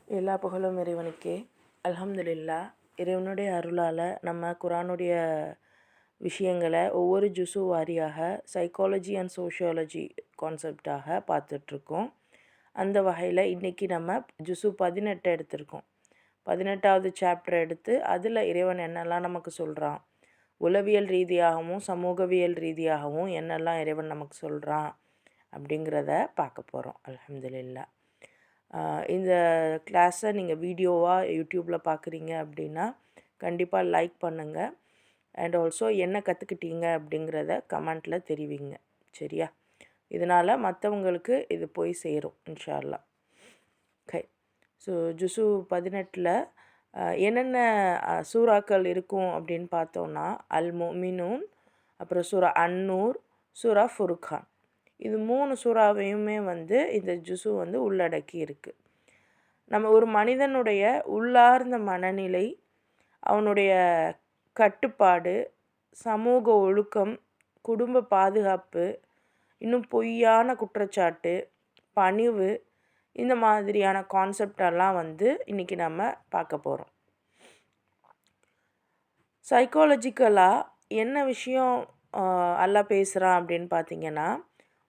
எல்லா புகழும் இறைவனுக்கே. அல்ஹம்துலில்லாஹ். இறைவனுடைய அருளால் நம்ம குரானுடைய விஷயங்களை ஒவ்வொரு ஜுசு வாரியாக சைக்காலஜி அண்ட் சோஷியாலஜி கான்செப்டாக பார்த்துட்ருக்கோம். அந்த வகையில் இன்றைக்கி நம்ம ஜுசு 18 எடுத்திருக்கோம். 18வது சாப்டர் எடுத்து அதில் இறைவன் என்னெல்லாம் நமக்கு சொல்கிறான், உளவியல் ரீதியாகவும் சமூகவியல் ரீதியாகவும் என்னெல்லாம் இறைவன் நமக்கு சொல்கிறான் அப்படிங்கிறத பார்க்க போகிறோம். அல்ஹம்துலில்லாஹ். இந்த கிளாஸை நீங்கள் வீடியோவாக யூடியூப்பில் பார்க்குறீங்க அப்படின்னா கண்டிப்பாக லைக் பண்ணுங்கள். அண்ட் ஆல்சோ என்ன கற்றுக்கிட்டீங்க அப்படிங்கிறத கமெண்ட்டில் தெரிவிங்க. சரியா? இதனால் மற்றவங்களுக்கு இது போய் சேரும் இன்ஷா அல்லாஹ். ஓகே. ஸோ ஜுசு 18ல் என்னென்ன சூறாக்கள் இருக்கும் அப்படின்னு பார்த்தோன்னா அல் முஃமினூன், அப்புறம் சூரா அன்னூர், சூரா ஃபுர்கான். இது 3 சூறாவையுமே இந்த ஜுசு உள்ளடக்கி இருக்குது. நம்ம ஒரு மனிதனுடைய உள்ளார்ந்த மனநிலை, அவனுடைய கட்டுப்பாடு, சமூக ஒழுக்கம், குடும்ப பாதுகாப்பு, இன்னும் பொய்யான குற்றச்சாட்டு, பணிவு, இந்த மாதிரியான கான்செப்டெல்லாம் இன்றைக்கி நம்ம பார்க்க போகிறோம். சைக்காலஜிக்கலாக என்ன விஷயம் அல்லாஹ் பேசுகிறான் அப்படின்னு பார்த்தீங்கன்னா,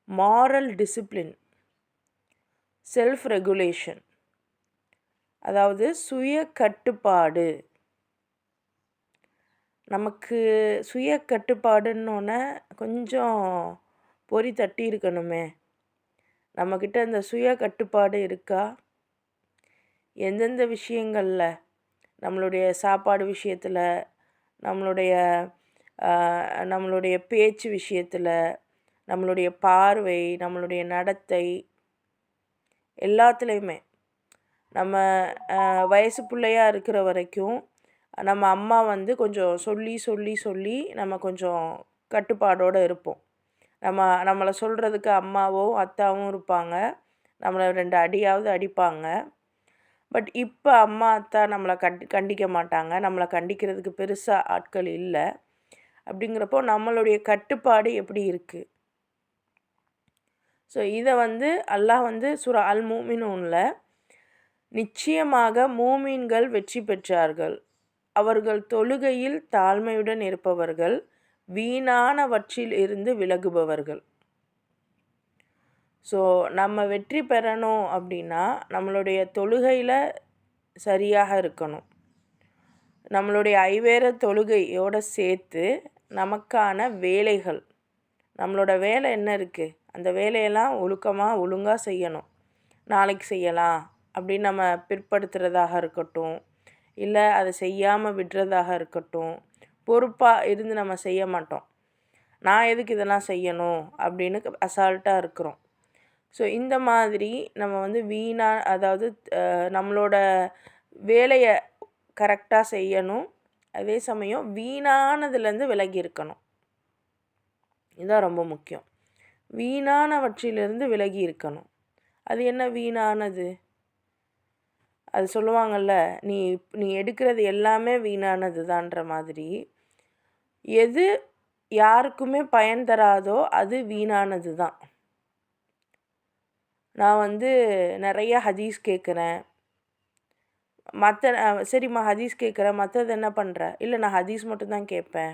மாரல் டிசிப்ளின், செல்ஃப் ரெகுலேஷன், அதாவது சுய கட்டுப்பாடு. நமக்கு சுய கட்டுப்பாடுன்னொன்னே கொஞ்சம் பொறி தட்டி இருக்கணுமே. நம்மக்கிட்ட இந்த சுய கட்டுப்பாடு இருக்கா? எந்தெந்த விஷயங்களில், நம்மளுடைய சாப்பாடு விஷயத்தில், நம்மளுடைய பேச்சு விஷயத்தில், நம்மளுடைய பார்வை, நம்மளுடைய நடத்தை, எல்லாத்துலேயுமே நம்ம வயசு பிள்ளையாக இருக்கிற வரைக்கும் நம்ம அம்மா கொஞ்சம் சொல்லி நம்ம கொஞ்சம் கட்டுப்பாடோடு இருப்போம். நம்மளை சொல்கிறதுக்கு அம்மாவும் அத்தாவும் இருப்பாங்க. நம்மளை 2 அடியாவது அடிப்பாங்க. பட் இப்போ அம்மா அத்தா நம்மளை கண்டிக்க மாட்டாங்க. நம்மளை கண்டிக்கிறதுக்கு பெருசாக ஆட்கள் இல்லை. அப்படிங்கிறப்போ நம்மளுடைய கட்டுப்பாடு எப்படி இருக்குது? ஸோ இதை அல்லாஹ் சூரா அல் முஃமினூனில் நிச்சயமாக மூமீன்கள் வெற்றி பெற்றார்கள், அவர்கள் தொழுகையில் தாழ்மையுடன் இருப்பவர்கள், வீணானவற்றில் இருந்து விலகுபவர்கள். ஸோ நம்ம வெற்றி பெறணும் அப்படின்னா நம்மளுடைய தொழுகையில் சரியாக இருக்கணும். நம்மளுடைய ஐவேர தொழுகையோடு சேர்த்து நமக்கான வேலைகள், நம்மளோட வேலை என்ன இருக்குது, அந்த வேலையெல்லாம் ஒழுங்காக செய்யணும். நாளைக்கு செய்யலாம் அப்படின்னு நம்ம பிற்படுத்துகிறதாக இருக்கட்டும், இல்லை அதை செய்யாமல் விடுறதாக இருக்கட்டும், பொறுப்பாக இருந்து நம்ம செய்ய மாட்டோம். நான் எதுக்கு இதெல்லாம் செய்யணும் அப்படின்னு அசால்ட்டாக இருக்கிறோம். ஸோ இந்த மாதிரி நம்ம அதாவது நம்மளோட வேலையை கரெக்டாக செய்யணும். அதே சமயம் வீணானதுலேருந்து விலகி இருக்கணும். இதுதான் ரொம்ப முக்கியம். வீணானவற்றிலிருந்து விலகி இருக்கணும். அது என்ன வீணானது? அது சொல்லுவாங்கள்ல, நீ எடுக்கிறது எல்லாமே வீணானது தான்ற மாதிரி, எது யாருக்குமே பயன் தராதோ அது வீணானது தான். நான் நிறைய ஹதீஸ் கேட்குறேன், சரிம்மா ஹதீஸ் கேட்குறேன், மற்றது என்ன பண்ணுற? இல்லை நான் ஹதீஸ் மட்டும்தான் கேட்பேன்.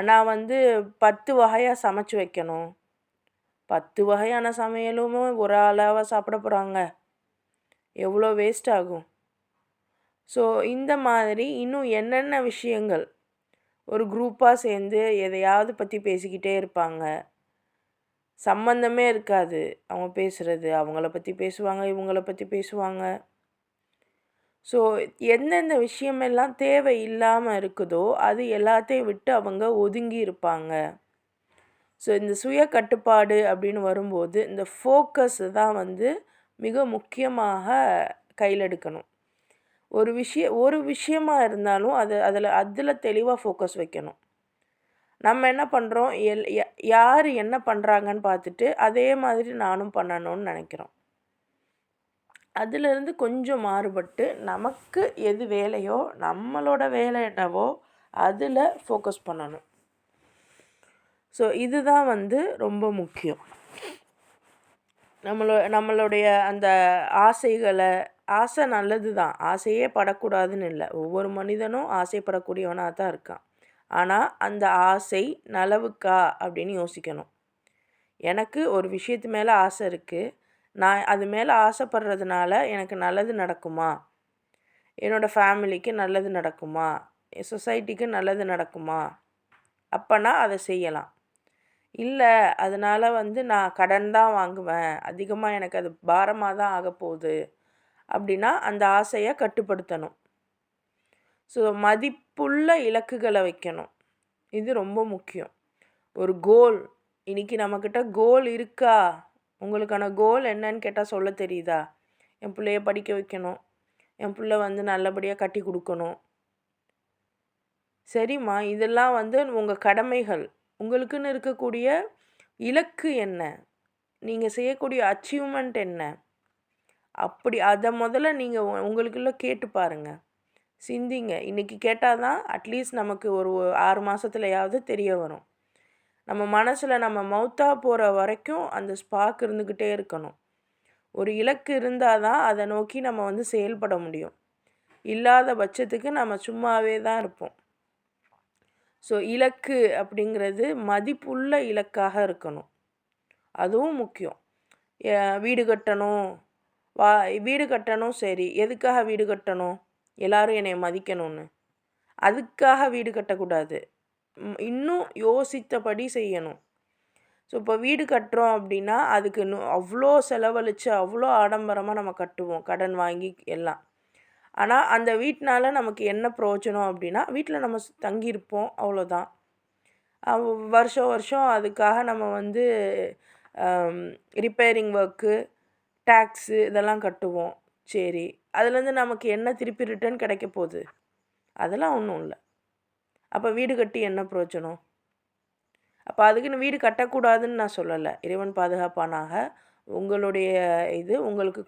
நான் 10 வகையாக சமைச்சு வைக்கணும். 10 வகையான சமையலும் ஒரு ஆளாக சாப்பிட போகிறாங்க? எவ்வளோ வேஸ்ட் ஆகும். ஸோ இந்த மாதிரி இன்னும் என்னென்ன விஷயங்கள், ஒரு குரூப்பாக சேர்ந்து எதையாவது பற்றி பேசிக்கிட்டே இருப்பாங்க. சம்பந்தமே இருக்காது அவங்க பேசுகிறது. அவங்கள பற்றி பேசுவாங்க, இவங்கள பற்றி பேசுவாங்க. ஸோ எந்தெந்த விஷயமெல்லாம் தேவை இல்லாமல் இருக்குதோ அது எல்லாத்தையும் விட்டு அவங்க ஒதுங்கி இருப்பாங்க. ஸோ இந்த சுய கட்டுப்பாடு அப்படின்னு வரும்போது இந்த ஃபோக்கஸ் தான் மிக முக்கியமாக கையில் எடுக்கணும். ஒரு விஷயமாக இருந்தாலும் அதில் தெளிவாக ஃபோக்கஸ் வைக்கணும். நம்ம என்ன பண்ணுறோம், யார் என்ன பண்ணுறாங்கன்னு பார்த்துட்டு அதே மாதிரி நானும் பண்ணணும்னு நினைக்கிறோம். அதிலிருந்து கொஞ்சம் மாறுபட்டு நமக்கு எது வேலையோ, நம்மளோட வேலை என்னவோ அதில் ஃபோக்கஸ் பண்ணணும். ஸோ இதுதான் ரொம்ப முக்கியம். நம்மளுடைய அந்த ஆசைகளை ஆசை நல்லது தான், ஆசையே படக்கூடாதுன்னு இல்லை. ஒவ்வொரு மனிதனும் ஆசைப்படக்கூடியவனாக தான் இருக்கான். ஆனால் அந்த ஆசை நலவுக்கா அப்படின்னு யோசிக்கணும். எனக்கு ஒரு விஷயத்து மேலே ஆசை இருக்குது, நான் அது மேலே ஆசைப்படுறதுனால எனக்கு நல்லது நடக்குமா, என்னோடய ஃபேமிலிக்கு நல்லது நடக்குமா, என் சொசைட்டிக்கு நல்லது நடக்குமா, அப்போனா அதை செய்யலாம். இல்லை அதனால் நான் கடன் தான் வாங்குவேன், அதிகமாக எனக்கு அது பாரமாக தான் ஆகப்போகுது அப்படின்னா அந்த ஆசையை கட்டுப்படுத்தணும். ஸோ மதிப்புள்ள இலக்குகளை வைக்கணும், இது ரொம்ப முக்கியம். ஒரு கோல், இன்றைக்கி நம்மக்கிட்ட கோல் இருக்கா, உங்களுக்கான கோல் என்னன்னு கேட்டால் சொல்ல தெரியுதா? என் பிள்ளைய படிக்க வைக்கணும், என் பிள்ளை நல்லபடியாக கட்டி கொடுக்கணும். சரிம்மா, இதெல்லாம் உங்கள் கடமைகள். உங்களுக்குன்னு இருக்கக்கூடிய இலக்கு என்ன, நீங்கள் செய்யக்கூடிய அச்சீவ்மெண்ட் என்ன, அப்படி அதை முதல்ல நீங்கள் உங்களுக்குள்ள கேட்டு பாருங்கள், சிந்திங்க. இன்றைக்கி கேட்டால் தான் அட்லீஸ்ட் நமக்கு ஒரு 6 மாதத்துலையாவது தெரிய வரும். நம்ம மனசில் நம்ம மவுத்தாக போகிற வரைக்கும் அந்த ஸ்பார்க் இருந்துக்கிட்டே இருக்கணும். ஒரு இலக்கு இருந்தால் தான் அதை நோக்கி நம்ம செயல்பட முடியும். இல்லாத பட்சத்துக்கு நம்ம சும்மாவே தான் இருப்போம். ஸோ இலக்கு அப்படிங்கிறது மதிப்புள்ள இலக்காக இருக்கணும், அதுவும் முக்கியம். வீடு கட்டணும், வீடு கட்டணும், சரி, எதுக்காக வீடு கட்டணும்? எல்லோரும் என்னை மதிக்கணும்னு. அதுக்காக வீடு கட்டக்கூடாது, இன்னும் யோசித்தபடி செய்யணும். ஸோ இப்போ வீடு கட்டுறோம் அப்படின்னா அதுக்கு அவ்வளோ செலவழித்து அவ்வளோ ஆடம்பரமாக நம்ம கட்டுவோம், கடன் வாங்கி எல்லாம். ஆனால் அந்த வீட்டினால நமக்கு என்ன பிரயோஜனம் அப்படின்னா, வீட்டில் நம்ம தங்கியிருப்போம், அவ்வளோதான். வருஷம் வருஷம் அதுக்காக நம்ம ரிப்பேரிங் ஒர்க்கு, டேக்ஸு இதெல்லாம் கட்டுவோம். சரி, அதுலேருந்து நமக்கு என்ன திருப்பி ரிட்டர்ன் கிடைக்க போகுது? அதெல்லாம் ஒன்றும் இல்லை. அப்போ வீடு கட்டி என்ன பிரயோஜனம்? அப்போ அதுக்குன்னு வீடு கட்டக்கூடாதுன்னு நான் சொல்லலை, இறைவன் பாதுகாப்பானாக. உங்களுடைய இது உங்களுக்கு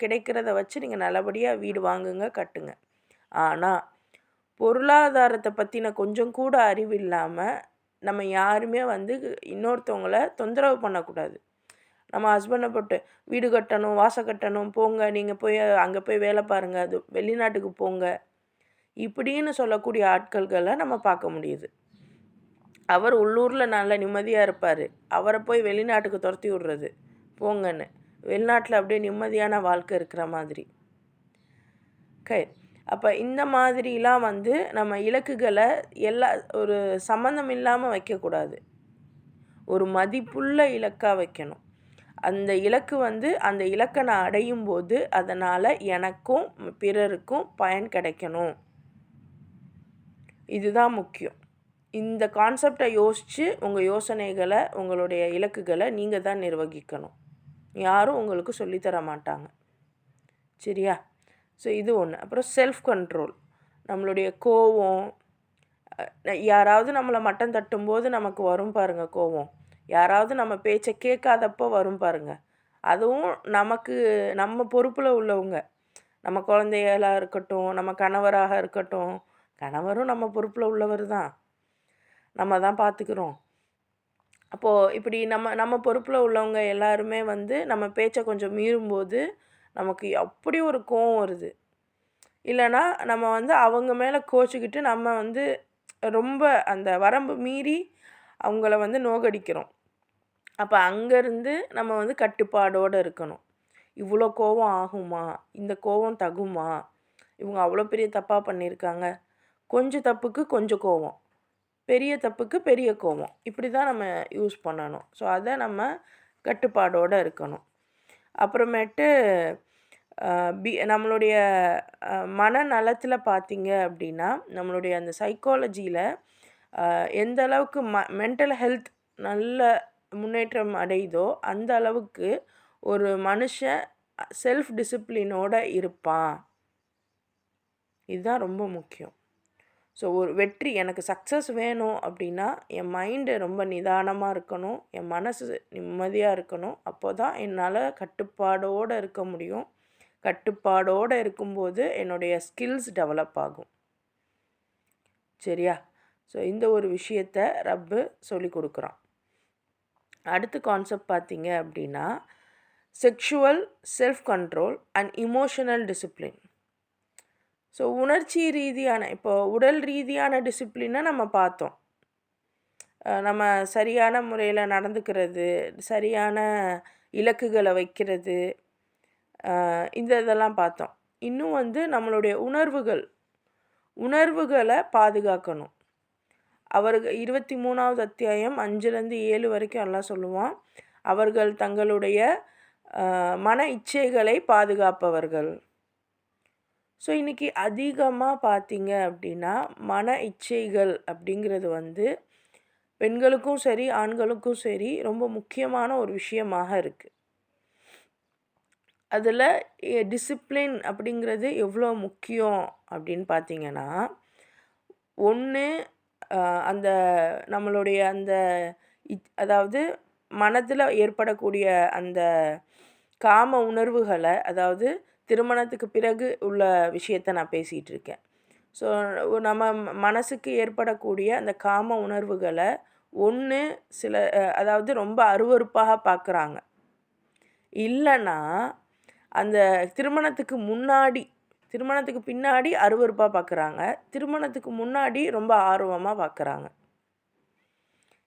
கிடைக்கிறத வச்சு நீங்கள் நல்லபடியாக வீடு வாங்குங்க, கட்டுங்க. ஆனால் பொருளாதாரத்தை பற்றின கொஞ்சம் கூட அறிவு இல்லாமல் நம்ம யாருமே இன்னொருத்தவங்கள தொந்தரவு பண்ணக்கூடாது. நம்ம ஹஸ்பண்டை போட்டு வீடு கட்டணும், வாசல் கட்டணும், போங்க நீங்கள் போய் அங்கே போய் வேலை பாருங்கள், அது வெளிநாட்டுக்கு போங்க இப்படின்னு சொல்லக்கூடிய ஆட்கள்களை நம்ம பார்க்க முடியுது. அவர் உள்ளூரில் நல்ல நிம்மதியாக இருப்பார், அவரை போய் வெளிநாட்டுக்கு துரத்தி விடுறது போங்கன்னு. வெளிநாட்டில் அப்படியே நிம்மதியான வாழ்க்கை இருக்கிற மாதிரி. ஓகே, அப்போ இந்த மாதிரிலாம் நம்ம இலக்குகளை ஒரு சம்மந்தம் இல்லாமல் வைக்கக்கூடாது, ஒரு மதிப்புள்ள இலக்காக வைக்கணும். அந்த இலக்கு அந்த இலக்கை நான் அடையும் போது அதனால் எனக்கும் பிறருக்கும் பயன் கிடைக்கணும், இதுதான் முக்கியம். இந்த கான்செப்டை யோசித்து உங்கள் யோசனைகளை, உங்களுடைய இலக்குகளை நீங்கள் தான் நிர்வகிக்கணும், யாரும் உங்களுக்கு சொல்லித்தர மாட்டாங்க. சரியா? ஸோ இது ஒன்று. அப்புறம் செல்ஃப் கண்ட்ரோல். நம்மளுடைய கோவம், யாராவது நம்மளை மட்டம் தட்டும்போது நமக்கு வரும் பாருங்கள் கோவம், யாராவது நம்ம பேச்சை கேட்காதப்போ வரும் பாருங்கள், அதுவும் நம்ம பொறுப்பில் உள்ளவங்க, நம்ம குழந்தைகளாக இருக்கட்டும், நம்ம கணவராக இருக்கட்டும். கணவரும் நம்ம பொறுப்பில் உள்ளவர் தான், நம்ம தான் பார்த்துக்கிறோம். அப்போது இப்படி நம்ம பொறுப்பில் உள்ளவங்க எல்லாருமே நம்ம பேச்சை கொஞ்சம் மீறும்போது நமக்கு அப்படி ஒரு கோவம் வருது. இல்லைன்னா நம்ம அவங்க மேலே கோச்சிக்கிட்டு நம்ம ரொம்ப அந்த வரம்பு மீறி அவங்கள நோகடிக்கிறோம். அப்போ அங்கேருந்து நம்ம கட்டுப்பாடோடு இருக்கணும். இவ்வளோ கோவம் ஆகுமா, இந்த கோவம் தகுமா, இவங்க அவ்வளோ பெரிய தப்பாக பண்ணியிருக்காங்க, கொஞ்சம் தப்புக்கு கொஞ்சம் கோவம், பெரிய தப்புக்கு பெரிய கோவம், இப்படி தான் நம்ம யூஸ் பண்ணணும். ஸோ அதை நம்ம கட்டுப்பாடோடு இருக்கணும். அப்புறமேட்டு நம்மளுடைய மனநலத்தில் பார்த்திங்க அப்படின்னா, நம்மளுடைய அந்த சைக்காலஜியில் எந்த அளவுக்கு மென்டல் ஹெல்த் நல்ல முன்னேற்றம் அடையுதோ அந்த அளவுக்கு ஒரு மனுஷன் செல்ஃப் டிசிப்ளினோடு இருப்பான், இதுதான் ரொம்ப முக்கியம். ஸோ ஒரு வெற்றி, எனக்கு சக்ஸஸ் வேணும் அப்படின்னா என் மைண்டு ரொம்ப நிதானமாக இருக்கணும், என் மனசு நிம்மதியாக இருக்கணும், அப்போ தான் என்னால் கட்டுப்பாடோடு இருக்க முடியும். கட்டுப்பாடோடு இருக்கும்போது என்னுடைய ஸ்கில்ஸ் டெவலப் ஆகும். சரியா? ஸோ இந்த ஒரு விஷயத்தை ரப்பு சொல்லி கொடுக்குறான். அடுத்த கான்செப்ட் பார்த்திங்க அப்படின்னா, sexual self control and emotional discipline. So உணர்ச்சி ரீதியான இப்போ உடல் ரீதியான டிசிப்ளினை நம்ம பார்த்தோம். நம்ம சரியான முறையில் நடந்துக்கிறது, சரியான இலக்குகளை வைக்கிறது, இதெல்லாம் பார்த்தோம். இன்னும் வந்து நம்மளுடைய உணர்வுகளை பாதுகாக்கணும். 23வது அத்தியாயம் 5லேருந்து 7 வரைக்கும் எல்லாம் சொல்லுவான். அவர்கள் தங்களுடைய மன இச்சைகளை பாதுகாப்பவர்கள். ஸோ இன்றைக்கி அதிகமாக பார்த்தீங்க அப்படின்னா மன இச்சைகள் அப்படிங்கிறது வந்து பெண்களுக்கும் சரி ஆண்களுக்கும் சரி ரொம்ப முக்கியமான ஒரு விஷயமாக இருக்குது. அதில் டிசிப்ளின் அப்படிங்கிறது எவ்வளோ முக்கியம் அப்படின்னு பார்த்தீங்கன்னா, ஒன்று அந்த நம்மளுடைய அந்த அதாவது மனதில் ஏற்படக்கூடிய அந்த காம உணர்வுகளை, அதாவது திருமணத்துக்கு பிறகு உள்ள விஷயத்தை நான் பேசிகிட்டு இருக்கேன். ஸோ நம்ம மனசுக்கு ஏற்படக்கூடிய அந்த காம உணர்வுகளை சில அதாவது ரொம்ப அருவருப்பாக பார்க்குறாங்க. இல்லைன்னா அந்த திருமணத்துக்கு பின்னாடி அருவருப்பாக பார்க்குறாங்க, திருமணத்துக்கு முன்னாடி ரொம்ப ஆர்வமாக பார்க்குறாங்க.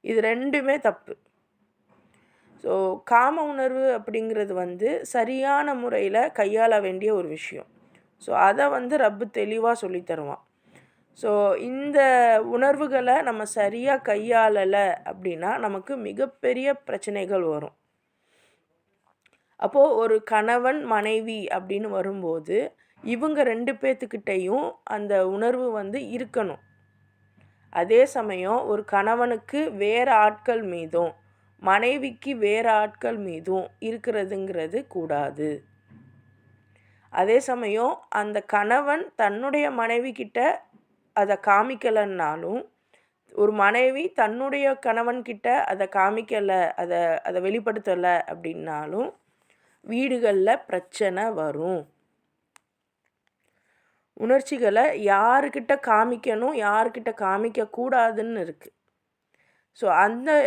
இது ரெண்டுமே தப்பு. ஸோ காம உணர்வு அப்படிங்கிறது வந்து சரியான முறையில் கையாள வேண்டிய ஒரு விஷயம். ஸோ அதை வந்து ரப்பு தெளிவாக சொல்லித்தருவான். ஸோ இந்த உணர்வுகளை நம்ம சரியாக கையாளலை அப்படின்னா நமக்கு மிகப்பெரிய பிரச்சனைகள் வரும். அப்போது ஒரு கணவன் மனைவி அப்படின்னு வரும்போது இவங்க 2 பேர்த்துக்கிட்டையும் அந்த உணர்வு வந்து இருக்கணும். அதே சமயம் ஒரு கணவனுக்கு வேறு ஆட்கள் மீதும் மனைவிக்கு வேறு ஆட்கள் மீதும் இருக்கிறதுங்கிறது கூடாது. அதே சமயம் அந்த கணவன் தன்னுடைய மனைவி கிட்ட அதை காமிக்கலைன்னாலும், ஒரு மனைவி தன்னுடைய கணவன்கிட்ட அதை காமிக்கலை, அதை வெளிப்படுத்தலை அப்படின்னாலும் வீடுகளில் பிரச்சனை வரும். உணர்ச்சிகளை யாருக்கிட்ட காமிக்கணும், யாருக்கிட்ட காமிக்கக்கூடாதுன்னு இருக்குது. ஸோ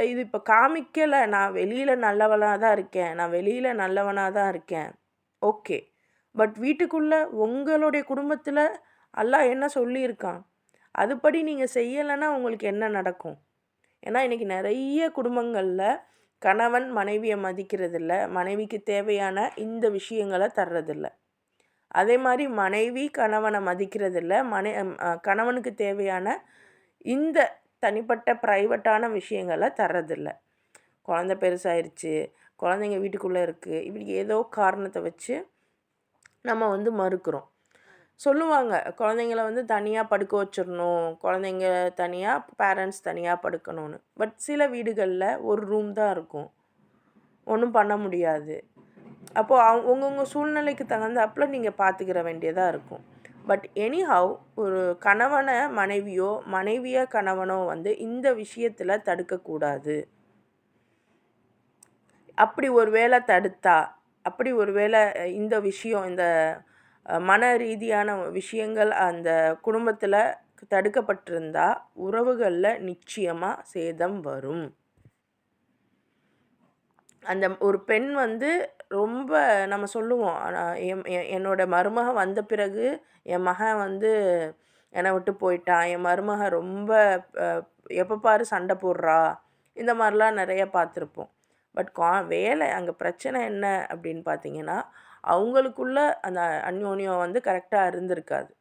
இது இப்போ காமிக்கலை, நான் வெளியில் நல்லவனாக தான் இருக்கேன், ஓகே. பட் வீட்டுக்குள்ளே உங்களுடைய குடும்பத்தில் அல்லாஹ் என்ன சொல்லியிருக்கான், அதுபடி நீங்கள் செய்யலைன்னா உங்களுக்கு என்ன நடக்கும்? ஏன்னா இன்றைக்கி நிறைய குடும்பங்களில் கணவன் மனைவியை மதிக்கிறதில்ல, மனைவிக்கு தேவையான இந்த விஷயங்களை தர்றதில்ல. அதே மாதிரி மனைவி கணவனை மதிக்கிறதில்ல, கணவனுக்கு தேவையான இந்த தனிப்பட்ட ப்ரைவேட்டான விஷயங்களை தர்றதில்ல. குழந்த பெருசாயிருச்சு, குழந்தைங்க வீட்டுக்குள்ளே இருக்குது, இப்படி ஏதோ காரணத்தை வச்சு நம்ம வந்து மறுக்கிறோம். சொல்லுவாங்க, குழந்தைங்கள வந்து தனியாக படுக்க வச்சிடணும், குழந்தைங்க தனியாக, பேரண்ட்ஸ் தனியாக படுக்கணும்னு. பட் சில வீடுகளில் ஒரு ரூம் தான் இருக்கும், ஒன்றும் பண்ண முடியாது. அப்போது அவங்கவுங்க சூழ்நிலைக்கு தகுந்தாப்பில் நீங்கள் பார்த்துக்கிற வேண்டியதாக இருக்கும். பட் எனிஹவ் ஒரு கணவனை மனைவியோ மனைவியை கணவனோ வந்து இந்த விஷயத்தில் தடுக்கக்கூடாது. அப்படி ஒரு வேளை தடுத்தா, அப்படி ஒரு வேளை இந்த விஷயம், இந்த மன ரீதியான விஷயங்கள் அந்த குடும்பத்தில் தடுக்கப்பட்டிருந்தா உறவுகளில் நிச்சயமாக சேதம் வரும். அந்த ஒரு பெண் வந்து ரொம்ப நம்ம சொல்லுவோம், என்னோட மருமகன் வந்த பிறகு என் மகன் வந்து என்னை விட்டு போயிட்டான், என் மருமகன் ரொம்ப எப்போ பாரு சண்டை போடுறா, இந்த மாதிரிலாம் நிறைய பார்த்துருப்போம். பட் வேலை அங்கே பிரச்சனை என்ன அப்படின்னு பார்த்தீங்கன்னா, அவங்களுக்குள்ள அந்த அந்யோன்யம் வந்து கரெக்டாக இருந்திருக்காது.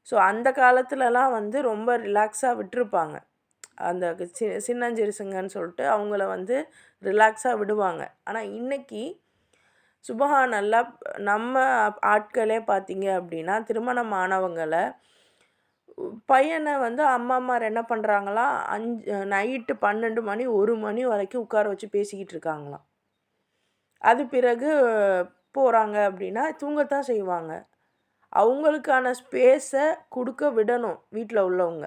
ஸோ அந்த காலத்துலலாம் வந்து ரொம்ப ரிலாக்ஸாக விட்டுருப்பாங்க. அந்த சின்னஞ்சிறுசுங்கன்னு சொல்லிட்டு அவங்கள வந்து ரிலாக்ஸாக விடுவாங்க. ஆனால் இன்றைக்கி சுபஹானல்லாஹ் நம்ம ஆட்களே பார்த்தீங்க அப்படின்னா, திருமணம் ஆனவங்களை பையனை வந்து அம்மாமார் என்ன பண்ணுறாங்களாம், நைட்டு 12 மணி 1 மணி வரைக்கும் உட்கார வச்சு பேசிக்கிட்டு இருக்காங்களாம். அது பிறகு போகிறாங்க அப்படின்னா தூங்கத்தான் செய்வாங்க. அவங்களுக்கான ஸ்பேஸை கொடுக்க விடணும் வீட்டில் உள்ளவங்க.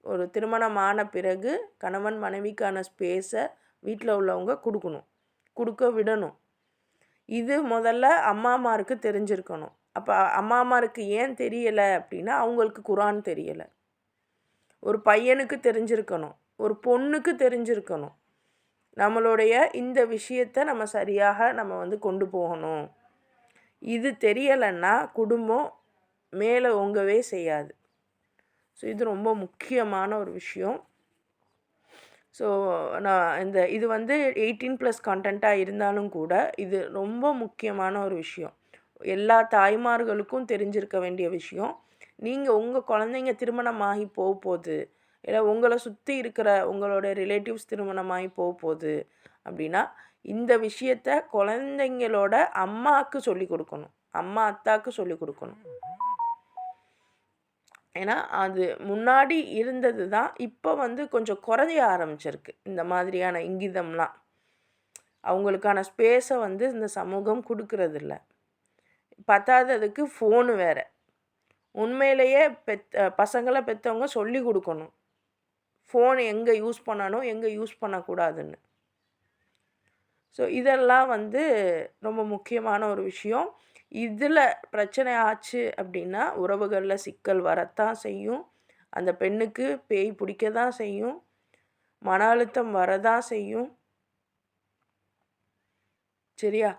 ஒரு திருமணம் ஆன பிறகு கணவன் மனைவிக்கான ஸ்பேஸை வீட்டில் உள்ளவங்க கொடுக்க விடணும். இது முதல்ல அம்மாமாருக்கு தெரிஞ்சிருக்கணும். அப்போ அம்மாமாருக்கு ஏன் தெரியலை அப்படின்னா, அவங்களுக்கு குரான் தெரியலை. ஒரு பையனுக்கு தெரிஞ்சிருக்கணும், ஒரு பொண்ணுக்கு தெரிஞ்சிருக்கணும். நம்மளுடைய இந்த விஷயத்தை நம்ம சரியாக நம்ம வந்து கொண்டு போகணும். இது தெரியலைன்னா குடும்பம் மேலே ஓங்கவே செய்யாது. ஸோ இது ரொம்ப முக்கியமான ஒரு விஷயம். ஸோ நான் இது வந்து 18+ கண்டென்ட்டாக இருந்தாலும் கூட இது ரொம்ப முக்கியமான ஒரு விஷயம். எல்லா தாய்மார்களுக்கும் தெரிஞ்சிருக்க வேண்டிய விஷயம். நீங்கள் உங்கள் குழந்தைங்க திருமணமாகி போகுது, இல்லை உங்களை சுற்றி இருக்கிற உங்களோட ரிலேட்டிவ்ஸ் திருமணமாகி போகுது அப்படின்னா இந்த விஷயத்த குழந்தைங்களோட அம்மாவுக்கு சொல்லி கொடுக்கணும், அம்மா அத்தாவுக்கு சொல்லி கொடுக்கணும். ஏன்னா அது முன்னாடி இருந்தது தான், இப்போ வந்து கொஞ்சம் குறைய ஆரம்பிச்சிருக்கு இந்த மாதிரியான இங்கிதம்லாம். அவங்களுக்கான ஸ்பேஸை வந்து இந்த சமூகம் கொடுக்கறதில்ல. பத்தாததுக்கு ஃபோனு வேறு. உண்மையிலேயே பசங்களை பெற்றவங்க சொல்லி கொடுக்கணும் ஃபோன் எங்கே யூஸ் பண்ணணும், எங்கே யூஸ் பண்ணக்கூடாதுன்னு. ஸோ இதெல்லாம் வந்து ரொம்ப முக்கியமான ஒரு விஷயம். இதில் பிரச்சனை ஆச்சு அப்படின்னா உறவுகளில் சிக்கல் வரத்தான் செய்யும். அந்த பெண்ணுக்கு பேய் பிடிக்க தான் செய்யும், மன அழுத்தம் வரதான் செய்யும். சரியா?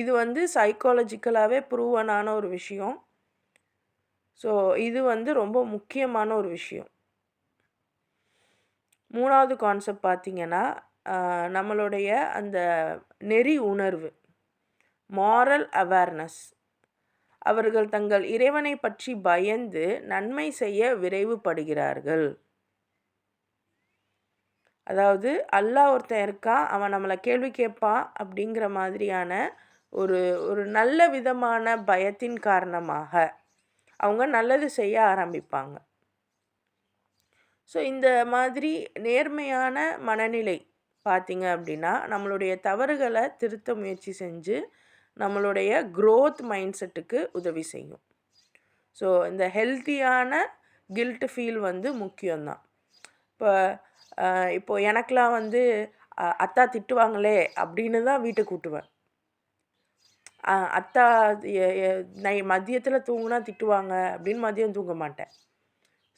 இது வந்து சைக்காலஜிக்கலாகவே ப்ரூவனான ஒரு விஷயம். ஸோ இது வந்து ரொம்ப முக்கியமான ஒரு விஷயம். 3வது கான்செப்ட் பார்த்திங்கன்னா நம்மளுடைய அந்த நெறி உணர்வு, மாரல் அவேர்னஸ். அவர்கள் தங்கள் இறைவனை பற்றி பயந்து நன்மை செய்ய விரைவுபடுகிறார்கள். அதாவது அல்லாஹ் ஒருத்தன் இருக்கான், அவன் நம்மளை கேள்வி கேட்பான் அப்படிங்கிற மாதிரியான ஒரு ஒரு நல்ல விதமான பயத்தின் காரணமாக அவங்க நல்லது செய்ய ஆரம்பிப்பாங்க. ஸோ இந்த மாதிரி நேர்மையான மனநிலை பார்த்திங்க அப்படின்னா நம்மளுடைய தவறுகளை திருத்த முயற்சி செஞ்சு நம்மளுடைய க்ரோத் மைண்ட் செட்டுக்கு உதவி செய்யும். ஸோ இந்த ஹெல்த்தியான கில்ட் ஃபீல் வந்து முக்கியம்தான். இப்போ எனக்கெலாம் வந்து அத்தா திட்டுவாங்களே அப்படின்னு தான் வீட்டுக்கு கூட்டுவேன். அத்தா மதியத்தில் தூங்குனா திட்டுவாங்க அப்படின்னு மதியம் தூங்க மாட்டேன்.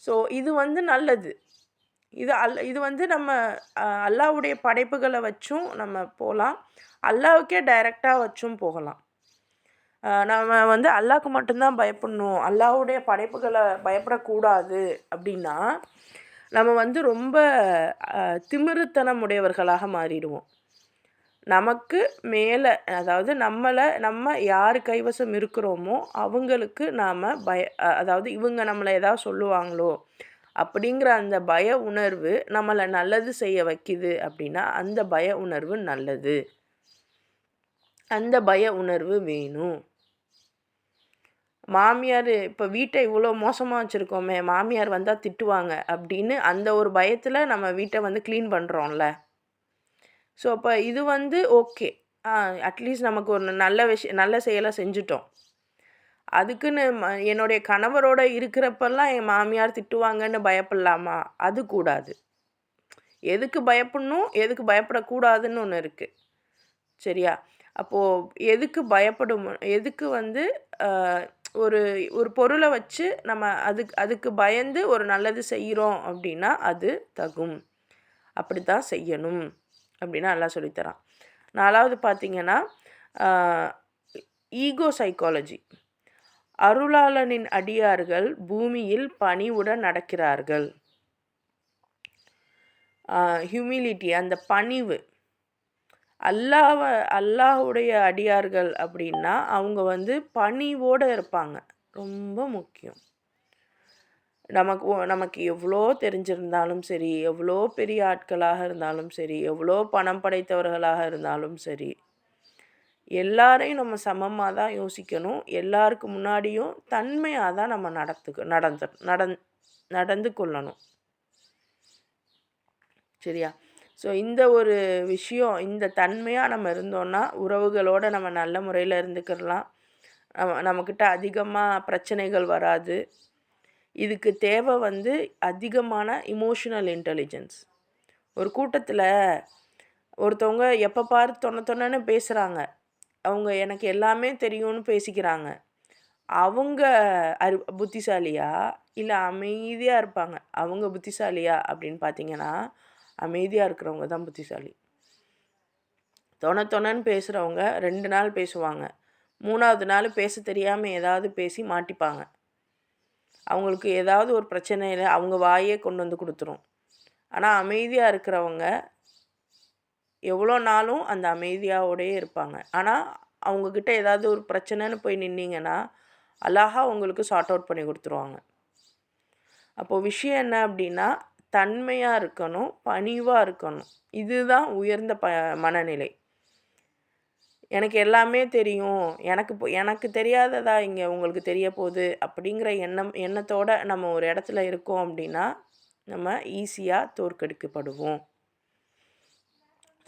ஸோ இது வந்து நல்லது. இது வந்து நம்ம அல்லாஹ்வுடைய படைப்புகளை வச்சும் நம்ம போகலாம், அல்லாஹ்வுக்கே டைரெக்டாக வச்சும் போகலாம். நம்ம வந்து அல்லாஹ்க்கு மட்டும்தான் பயப்படணும், அல்லாஹ்வுடைய படைப்புகளை பயப்படக்கூடாது அப்படின்னா நம்ம வந்து ரொம்ப திமிருத்தனம் உடையவர்களாக மாறிடுவோம். நமக்கு மேலே, அதாவது நம்ம யார் கைவசம் இருக்கிறோமோ அவங்களுக்கு நாம் அதாவது இவங்க நம்மளை ஏதாவது சொல்லுவாங்களோ அப்படிங்கிற அந்த பய உணர்வு நம்மளை நல்லது செய்ய வைக்குது அப்படின்னா அந்த பய உணர்வு நல்லது, அந்த பய உணர்வு வேணும். மாமியார் இப்போ வீட்டை இவ்வளோ மோசமாக வச்சுருக்கோமே, மாமியார் வந்தால் திட்டுவாங்க அப்படின்னு அந்த ஒரு பயத்தில் நம்ம வீட்டை வந்து க்ளீன் பண்ணுறோம்ல. ஸோ அப்போ இது வந்து ஓகே, அட்லீஸ்ட் நமக்கு ஒரு நல்ல செயலை செஞ்சுட்டோம். அதுக்குன்னு என்னுடைய கணவரோட இருக்கிறப்பெல்லாம் என் மாமியார் திட்டுவாங்கன்னு பயப்படலாமா? அது கூடாது. எதுக்கு பயப்படணும், எதுக்கு பயப்படக்கூடாதுன்னு ஒன்று இருக்குது. சரியா? அப்போது எதுக்கு வந்து ஒரு ஒரு பொருளை வச்சு நம்ம அதுக்கு பயந்து ஒரு நல்லது செய்கிறோம் அப்படின்னா அது தகும், அப்படி தான் செய்யணும் அப்படின்னா எல்லாம் சொல்லித்தரான். 4வது பார்த்திங்கன்னா ஈகோ சைக்காலஜி. அருளாளனின் அடியார்கள் பூமியில் பணிவுடன் நடக்கிறார்கள். ஹியூமிலிட்டி, அந்த பணிவு. அல்லாஹ்வுடைய அடியார்கள் அப்படின்னா அவங்க வந்து பணிவோடு இருப்பாங்க. ரொம்ப முக்கியம். நமக்கு எவ்வளோ தெரிஞ்சிருந்தாலும் சரி, எவ்வளோ பெரிய ஆட்களாக இருந்தாலும் சரி, எவ்வளோ பணம் படைத்தவர்களாக இருந்தாலும் சரி, எல்லாரையும் நம்ம சமமாக தான் யோசிக்கணும். எல்லாருக்கு முன்னாடியும் தன்மையாக தான் நம்ம நடந்து கொள்ளணும். சரியா? ஸோ இந்த ஒரு விஷயம், இந்த தன்மையாக நம்ம இருந்தோன்னா உறவுகளோடு நம்ம நல்ல முறையில் இருந்துக்கிடலாம். நம்மக்கிட்ட அதிகமாக பிரச்சனைகள் வராது. இதுக்கு தேவை வந்து அதிகமான இமோஷனல் இன்டெலிஜென்ஸ். ஒரு கூட்டத்தில் ஒருத்தவங்க எப்போ பாரு தொண்ணன்னு பேசுகிறாங்க, அவங்க எனக்கு எல்லாமே தெரியும்னு பேசிக்கிறாங்க. அவங்க புத்திசாலியா இல்லை அமைதியாக இருப்பாங்க? அவங்க புத்திசாலியா அப்படின்னு பார்த்தீங்கன்னா அமைதியாக இருக்கிறவங்க தான் புத்திசாலி. தொணன்னு பேசுகிறவங்க 2 நாள் பேசுவாங்க. 3வது நாள் பேச தெரியாமல் ஏதாவது பேசி மாட்டிப்பாங்க. அவங்களுக்கு ஏதாவது ஒரு பிரச்சனையில அவங்க வாயே கொண்டு வந்து கொடுத்துரும். ஆனால் அமைதியாக இருக்கிறவங்க எவ்வளோ நாளும் அந்த அமைதியாவோடையே இருப்பாங்க. ஆனால் அவங்கக்கிட்ட ஏதாவது ஒரு பிரச்சனைன்னு போய் நின்னீங்கன்னா அழகா உங்களுக்கு சார்ட் அவுட் பண்ணி கொடுத்துருவாங்க. அப்போது விஷயம் என்ன அப்படின்னா, தன்மையாக இருக்கணும், பணிவாக இருக்கணும். இதுதான் உயர்ந்த மனநிலை. எனக்கு எல்லாமே தெரியும், எனக்கு தெரியாததா இங்கே உங்களுக்கு தெரிய போகுது அப்படிங்கிற எண்ணத்தோடு நம்ம ஒரு இடத்துல இருக்கோம் அப்படின்னா நம்ம ஈஸியாக தோற்கடிக்கப்படுவோம்.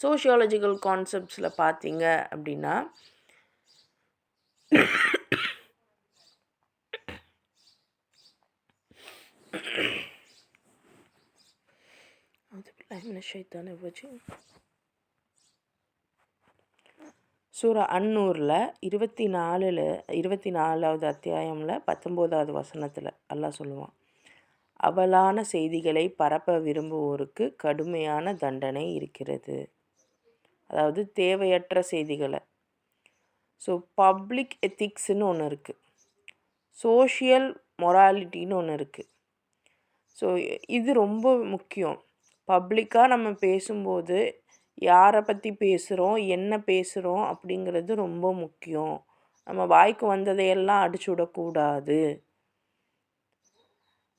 சோஷியாலஜிக்கல் கான்செப்ட்ஸில் பார்த்தீங்க அப்படின்னா சூரா அன்னூரில் 24வது அத்தியாயமில் 19வது வசனத்தில் அல்லாஹ் சொல்லுவான், அவலான செய்திகளை பரப்ப விரும்புவோருக்கு கடுமையான தண்டனை இருக்கிறது. அதாவது தேவையற்ற செய்திகளை. ஸோ பப்ளிக் எத்திக்ஸ்னு ஒன்று இருக்குது, சோஷியல் மொராலிட்டின்னு ஒன்று இருக்குது. ஸோ இது ரொம்ப முக்கியம். பப்ளிக்காக நம்ம பேசும்போது யாரை பற்றி பேசுகிறோம், என்ன பேசுகிறோம் அப்படிங்கிறது ரொம்ப முக்கியம். நம்ம வாய்க்கு வந்ததையெல்லாம் அடிச்சு விடக்கூடாது.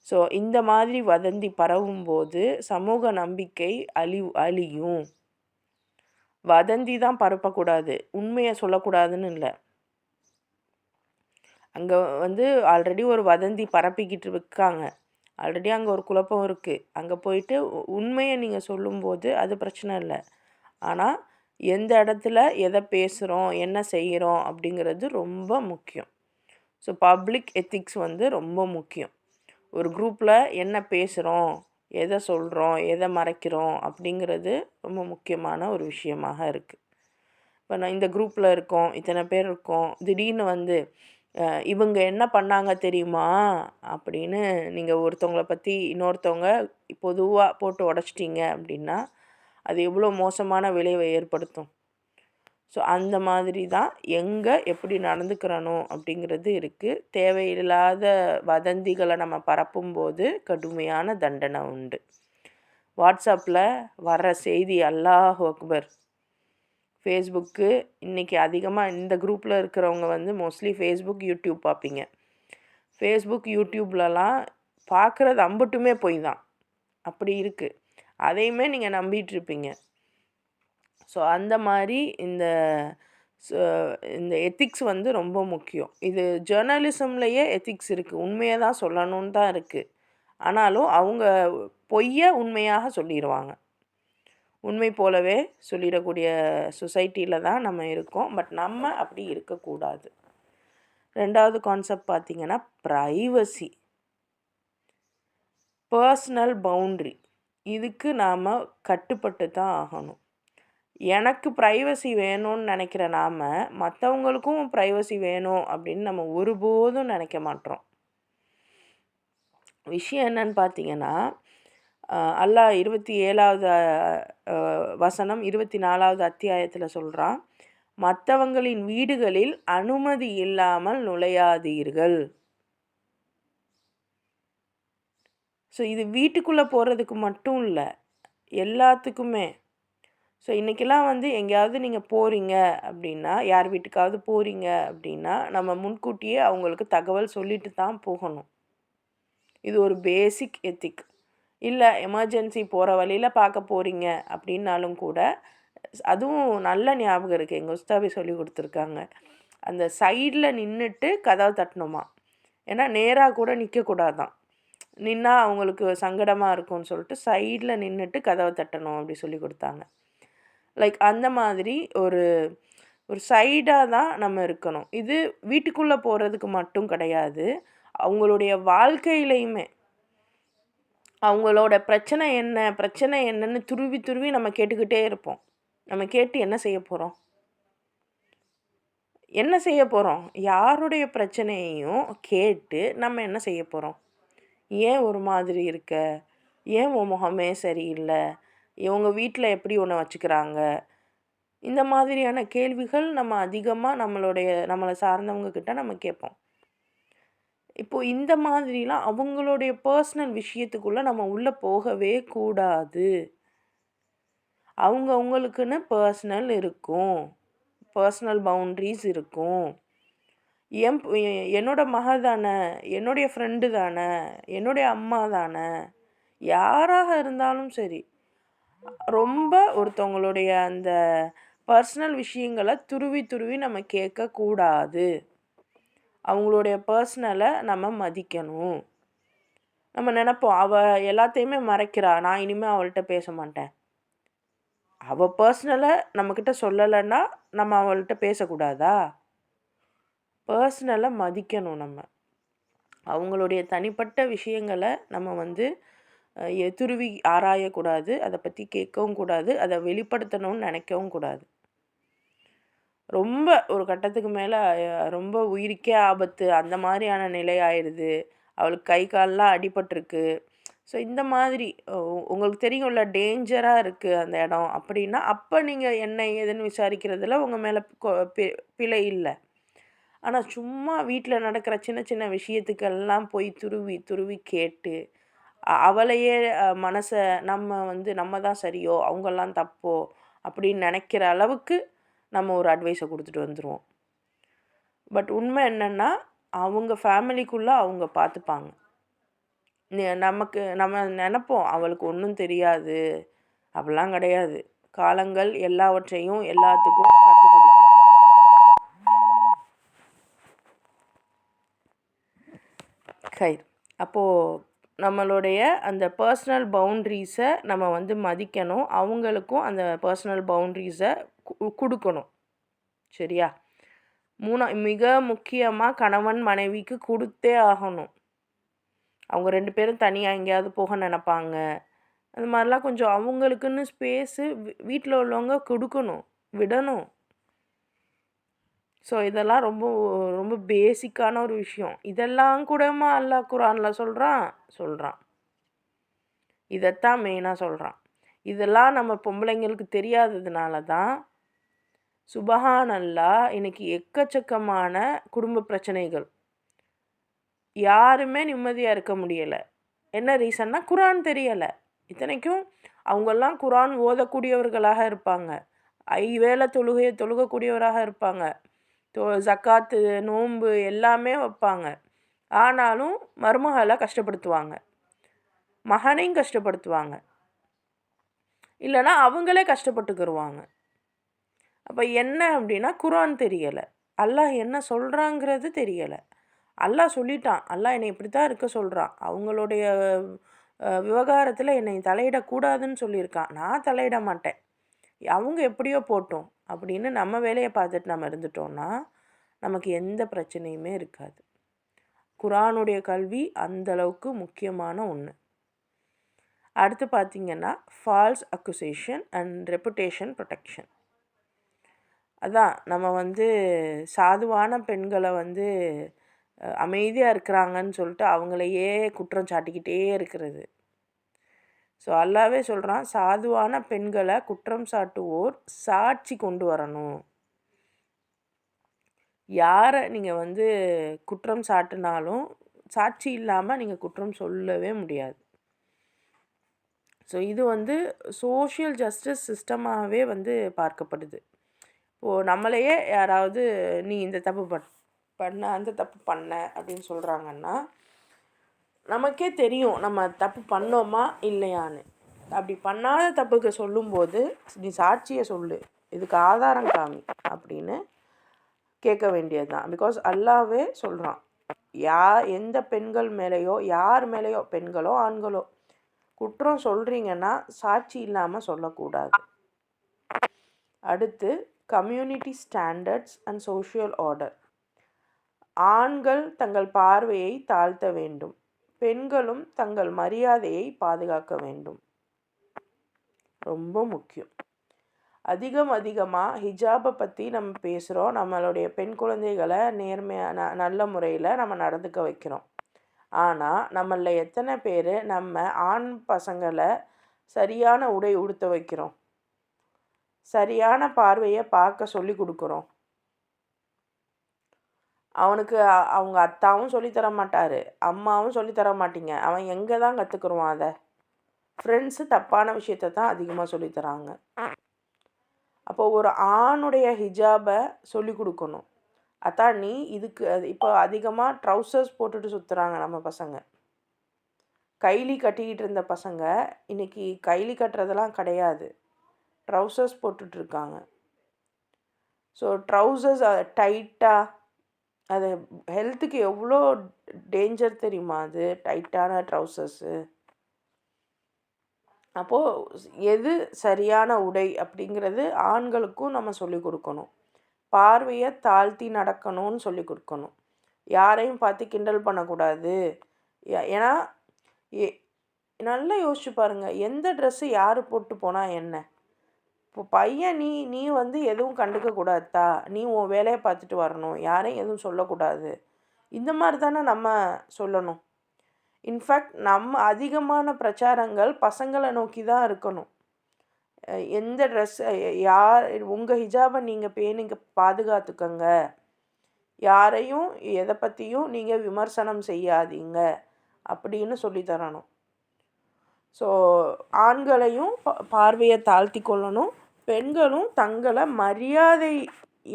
ஸோ இந்த மாதிரி வதந்தி பரவும்போது சமூக நம்பிக்கை அழியும். வதந்தி தான் பரப்பக்கூடாது, உண்மையை சொல்லக்கூடாதுன்னு இல்லை. அங்கே ஆல்ரெடி ஒரு வதந்தி பரப்பிக்கிட்டு இருக்காங்க, ஆல்ரெடி அங்கே ஒரு குழப்பம் இருக்குது. அங்கே போயிட்டு உண்மையை நீங்கள் சொல்லும்போது அது பிரச்சனை இல்லை. ஆனால் எந்த இடத்துல எதை பேசுகிறோம், என்ன செய்கிறோம் அப்படிங்கிறது ரொம்ப முக்கியம். ஸோ பப்ளிக் எத்திக்ஸ் ரொம்ப முக்கியம். ஒரு குரூப்பில் என்ன பேசுகிறோம், எதை சொல்கிறோம், எதை மறைக்கிறோம் அப்படிங்கிறது ரொம்ப முக்கியமான ஒரு விஷயமாக இருக்குது. இப்போ நான் இந்த குரூப்பில் இருக்கோம், இத்தனை பேர் இருக்கோம், திடீர்னு இவங்க என்ன பண்ணாங்க தெரியுமா அப்படின்னு நீங்கள் ஒருத்தவங்களை பற்றி இன்னொருத்தவங்க பொதுவாக போட்டு உடச்சிட்டிங்க அப்படின்னா அது எவ்வளோ மோசமான விளைவை ஏற்படுத்தும். ஸோ அந்த மாதிரி தான் எங்கே எப்படி நடந்துக்கிறணும் அப்படிங்கிறது இருக்குது. தேவையில்லாத வதந்திகளை நம்ம பரப்பும்போது கடுமையான தண்டனை உண்டு. வாட்ஸ்அப்பில் வர்ற செய்தி அல்லாஹ் அக்பர். ஃபேஸ்புக்கு இன்றைக்கி அதிகமாக இந்த குரூப்பில் இருக்கிறவங்க மோஸ்ட்லி ஃபேஸ்புக், யூடியூப் பார்ப்பீங்க. ஃபேஸ்புக், யூடியூப்லலாம் பார்க்குறது அம்பட்டுமே போய் தான் அப்படி இருக்குது. அதையுமே நீங்கள் நம்பிகிட்ருப்பீங்க. ஸோ அந்த மாதிரி இந்த எத்திக்ஸ் ரொம்ப முக்கியம். இது ஜேர்னலிசம்லேயே எத்திக்ஸ் இருக்குது, உண்மையை தான் சொல்லணுன்னு தான் இருக்குது. ஆனாலும் அவங்க பொய்யை உண்மையாக சொல்லிடுவாங்க. உண்மை போலவே சொல்லிடக்கூடிய சொசைட்டியில் தான் நம்ம இருக்கோம். பட் நம்ம அப்படி இருக்கக்கூடாது. 2வது கான்செப்ட் பார்த்திங்கன்னா ப்ரைவசி, பர்சனல் பவுண்ட்ரி. இதுக்கு நாம் கட்டுப்பட்டு தான் ஆகணும். எனக்கு ப்ரைவசி வேணும்னு நினைக்கிற நாம் மற்றவங்களுக்கும் ப்ரைவசி வேணும் அப்படின்னு நம்ம ஒருபோதும் நினைக்க மாட்டோம். விஷயம் என்னன்னு பார்த்தீங்கன்னா, அல்லாஹ் 27வது வசனம் 24வது அத்தியாயத்தில் சொல்கிறான், மற்றவங்களின் வீடுகளில் அனுமதி இல்லாமல் நுழையாதீர்கள். ஸோ இது வீட்டுக்குள்ளே போகிறதுக்கு மட்டும் இல்லை, எல்லாத்துக்குமே. ஸோ இன்றைக்கெல்லாம் எங்கேயாவது நீங்கள் போகிறீங்க அப்படின்னா, யார் வீட்டுக்காவது போகிறீங்க அப்படின்னா நம்ம முன்கூட்டியே அவங்களுக்கு தகவல் சொல்லிட்டு தான் போகணும். இது ஒரு பேசிக் எத்திக். இல்லை எமர்ஜென்சி போகிற வழியில் பார்க்க போகிறீங்க அப்படின்னாலும் கூட, அதுவும் நல்ல ஞாபகம் இருக்குது, எங்கள் உஸ்தாபி சொல்லி கொடுத்துருக்காங்க. அந்த சைடில் நின்றுட்டு கதவை தட்டணுமா. ஏன்னா நேராக கூட நிற்கக்கூடாதான், நின்னா அவங்களுக்கு சங்கடமாக இருக்கும்னு சொல்லிட்டு சைடில் நின்றுட்டு கதவை தட்டணும் அப்படி சொல்லி கொடுத்தாங்க. லைக் அந்த மாதிரி ஒரு சைடாக தான் நம்ம இருக்கணும். இது வீட்டுக்குள்ளே போகிறதுக்கு மட்டும் கிடையாது, அவங்களுடைய வாழ்க்கையிலையுமே. அவங்களோட பிரச்சனை என்னன்னு துருவி நம்ம கேட்டுக்கிட்டே இருப்போம். நம்ம கேட்டு என்ன செய்ய போகிறோம்? யாருடைய பிரச்சனையையும் கேட்டு நம்ம என்ன செய்ய போகிறோம்? ஏன் ஒரு மாதிரி இருக்க? ஏன் உன் முகமே சரியில்லை? இவங்க வீட்டில் எப்படி உன்னை வச்சுக்கிறாங்க? இந்த மாதிரியான கேள்விகள் நம்ம அதிகமாக நம்மளை சார்ந்தவங்க கிட்ட நம்ம கேட்போம். இப்போது இந்த மாதிரிலாம் அவங்களுடைய பர்சனல் விஷயத்துக்குள்ளே நம்ம உள்ளே போகவே கூடாது. அவங்களுக்குன்னு பர்சனல் இருக்கும். பர்சனல் பவுண்ட்ரிஸ் இருக்கும். என்னோட மக தானே, என்னுடைய ஃப்ரெண்டு தானே, என்னுடைய அம்மா தானே, யாராக இருந்தாலும் சரி, ரொம்ப ஒருத்தவங்களுடைய அந்த பர்சனல் விஷயங்களை துருவி துருவி நம்ம கேட்கக்கூடாது. அவங்களுடைய பர்சனலை நம்ம மதிக்கணும். நம்ம நினைப்போம், அவள் எல்லாத்தையுமே மறைக்கிறா, நான் இனிமேல் அவள்கிட்ட பேச மாட்டேன். அவள் பர்சனலை நம்மக்கிட்ட சொல்லலைன்னா நம்ம அவள்கிட்ட பேசக்கூடாதா? பர்சனலை மதிக்கணும் நம்ம. அவங்களுடைய தனிப்பட்ட விஷயங்களை நம்ம துருவி ஆராயக்கூடாது. அதை பற்றி கேட்கவும் கூடாது. அதை வெளிப்படுத்தணும்னு நினைக்கவும் கூடாது. ரொம்ப ஒரு கட்டத்துக்கு மேலே ரொம்ப உயிருக்கே ஆபத்து அந்த மாதிரியான நிலை ஆயிடுது. அவளுக்கு கை கால்லாம் அடிபட்டிருக்கு. ஸோ இந்த மாதிரி உங்களுக்கு தெரியும்ல, டேஞ்சராக இருக்குது அந்த இடம் அப்படின்னா, அப்போ நீங்கள் என்ன ஏதுன்னு விசாரிக்கிறதுல உங்கள் மேலே பிழை இல்லை. ஆனால் சும்மா வீட்டில் நடக்கிற சின்ன சின்ன விஷயத்துக்கெல்லாம் போய் துருவி துருவி கேட்டு அவளையே மனசை நம்ம தான் சரியோ அவங்கெல்லாம் தப்போ அப்படின்னு நினைக்கிற அளவுக்கு நம்ம ஒரு அட்வைஸை கொடுத்துட்டு வந்துடுவோம். பட் உண்மை என்னென்னா, அவங்க ஃபேமிலிக்குள்ளே அவங்க பார்த்துப்பாங்க. நம்ம நினைப்போம் அவளுக்கு ஒன்றும் தெரியாது, அப்படிலாம் கிடையாது. காலங்கள் எல்லாவற்றையும் எல்லாத்துக்கும் கற்றுக் கொடுக்கும். அப்போது நம்மளுடைய அந்த பர்சனல் பவுண்ட்ரிஸை நம்ம மதிக்கணும். அவங்களுக்கும் அந்த பர்சனல் பவுண்ட்ரிஸை கொடுக்கணும். சரியா? மிக முக்கியமாக கணவன் மனைவிக்கு கொடுத்தே ஆகணும். அவங்க 2 பேரும் தனியாக எங்கேயாவது போக நினைப்பாங்க. அந்த மாதிரிலாம் கொஞ்சம் அவங்களுக்குன்னு ஸ்பேஸு வீட்டில் உள்ளவங்க கொடுக்கணும், விடணும். ஸோ இதெல்லாம் ரொம்ப ரொம்ப பேசிக்கான ஒரு விஷயம். இதெல்லாம் கூடமா அல்லாஹ் குர்ஆனில் சொல்கிறான். இதைத்தான் மெயினாக சொல்கிறான். இதெல்லாம் நம்ம பொம்பளைங்களுக்கு தெரியாததுனால தான் சுபஹானல்லாஹ் இன்னைக்கு எக்கச்சக்கமான குடும்ப பிரச்சனைகள். யாருமே நிம்மதியாக இருக்க முடியலை. என்ன ரீசன்னா, குர்ஆன் தெரியலை. இத்தனைக்கும் அவங்கெல்லாம் குர்ஆன் ஓதக்கூடியவர்களாக இருப்பாங்க. 5 வேளை தொழுகையை தொழுகக்கூடியவராக இருப்பாங்க. ஜக்காத்து, நோன்பு எல்லாமே வைப்பாங்க. ஆனாலும் மருமகளை கஷ்டப்படுத்துவாங்க, மகனையும் கஷ்டப்படுத்துவாங்க, இல்லைன்னா அவங்களே கஷ்டப்பட்டுக்கிருவாங்க. அப்போ என்ன அப்படின்னா, குர்ஆன் தெரியலை, அல்லாஹ் என்ன சொல்கிறாங்கிறது தெரியலை. அல்லாஹ் சொல்லிட்டான், அல்லாஹ் என்னை இப்படி தான் இருக்க சொல்கிறான், அவங்களுடைய விவகாரத்தில் என்னை தலையிடக்கூடாதுன்னு சொல்லியிருக்கான். நான் தலையிட மாட்டேன், அவங்க எப்படியோ போட்டோம் அப்படின்னு நம்ம வேலையை பார்த்துட்டு நம்ம இருந்துட்டோம்னா நமக்கு எந்த பிரச்சனையுமே இருக்காது. குர்ஆனுடைய கல்வி அந்தளவுக்கு முக்கியமான ஒன்று. அடுத்து பார்த்திங்கன்னா, ஃபால்ஸ் அக்குசேஷன் அண்ட் ரெப்புடேஷன் ப்ரொடெக்ஷன். அதான் நம்ம சாதுவான பெண்களை அமைதியாக இருக்கிறாங்கன்னு சொல்லிட்டு அவங்களையே குற்றம் சாட்டிக்கிட்டே இருக்கிறது. ஸோ அல்லாவே சொல்கிறான், சாதுவான பெண்களை குற்றம் சாட்டுவோர் சாட்சி கொண்டு வரணும். யாரை நீங்கள் குற்றம் சாட்டினாலும் சாட்சி இல்லாமல் நீங்கள் குற்றம் சொல்லவே முடியாது. ஸோ இது சோஷியல் ஜஸ்டிஸ் சிஸ்டமாகவே பார்க்கப்படுது. இப்போது நம்மளையே யாராவது நீ இந்த தப்பு பண்ண அந்த தப்பு பண்ண அப்படின்னு சொல்கிறாங்கன்னா, நமக்கே தெரியும் நம்ம தப்பு பண்ணோமா இல்லையான்னு. அப்படி பண்ணாத தப்புக்கு சொல்லும்போது நீ சாட்சியை சொல்லு, இதுக்கு ஆதாரம் காமி அப்படின்னு கேட்க வேண்டியது தான். பிகாஸ் அல்லாவே சொல்கிறான், எந்த பெண்கள் மேலேயோ யார் மேலேயோ, பெண்களோ ஆண்களோ, குற்றம் சொல்கிறீங்கன்னா சாட்சி இல்லாமல் சொல்லக்கூடாது. அடுத்து community standards and social order. ஆண்கள் தங்கள் பார்வையை தாழ்த்த வேண்டும், பெண்களும் தங்கள் மரியாதையை பாதுகாக்க வேண்டும். ரொம்ப முக்கியம். அதிகமாக ஹிஜாபை பற்றி நம்ம பேசுகிறோம். நம்மளுடைய பெண் குழந்தைகளை நல்ல முறையில் நம்ம நடந்துக்க வைக்கிறோம். ஆனால் நம்மளில் எத்தனை பேர் நம்ம ஆண் பசங்களை சரியான உடை உடுத்த வைக்கிறோம்? சரியான பார்வையை பார்க்க சொல்லி கொடுக்குறோம். அவனுக்கு அவங்க அத்தாவும் சொல்லித்தர மாட்டார், அம்மாவும் சொல்லித்தர மாட்டீங்க. அவன் எங்கே தான் கற்றுக்குருவான் அதை? ஃப்ரெண்ட்ஸு தப்பான விஷயத்தை தான் அதிகமாக சொல்லித்தராங்க. அப்போது ஒரு ஆணுடைய ஹிஜாபை சொல்லி கொடுக்கணும். அதான் நீ இதுக்கு இப்போ அதிகமாக ட்ரௌசர்ஸ் போட்டுட்டு சுற்றுறாங்க நம்ம பசங்க. கைலி கட்டிக்கிட்டு இருந்த பசங்க இன்றைக்கி கைலி கட்டுறதெல்லாம் கிடையாது, ட்ரௌசர்ஸ் போட்டுட்ருக்காங்க. ஸோ ட்ரௌசர்ஸ் டைட்டாக, அது ஹெல்த்துக்கு எவ்வளோ டேஞ்சர் தெரியுமா? அது டைட்டான ட்ரௌசர்ஸு. அப்போது எது சரியான உடை அப்படிங்கிறது ஆண்களுக்கும் நம்ம சொல்லிக் கொடுக்கணும். பார்வையை தாழ்த்தி நடக்கணும்னு சொல்லி கொடுக்கணும். யாரையும் பார்த்து கிண்டல் பண்ணக்கூடாது. ஏன்னா நல்லா யோசிச்சு பாருங்கள், எந்த ட்ரெஸ்ஸு யார் போட்டு போனால் என்ன? இப்போ பையன் நீ வந்து எதுவும் கண்டுக்கக்கூடாதா, நீ உன் வேலையை பார்த்துட்டு வரணும், யாரையும் எதுவும் சொல்லக்கூடாது, இந்த மாதிரி தானே நம்ம சொல்லணும். இன்ஃபேக்ட் நம்ம அதிகமான பிரச்சாரங்கள் பசங்களை நோக்கி தான் இருக்கணும். எந்த ட்ரெஸ் யார் உங்கள் ஹிஜாபை நீங்கள் பேணுங்க, பாதுகாத்துக்கங்க, யாரையும் எதை பற்றியும் நீங்கள் விமர்சனம் செய்யாதீங்க அப்படின்னு சொல்லித்தரணும். ஸோ ஆண்களையும் பார்வையை தாழ்த்தி கொள்ளணும். பெண்களும் தங்களை மரியாதை,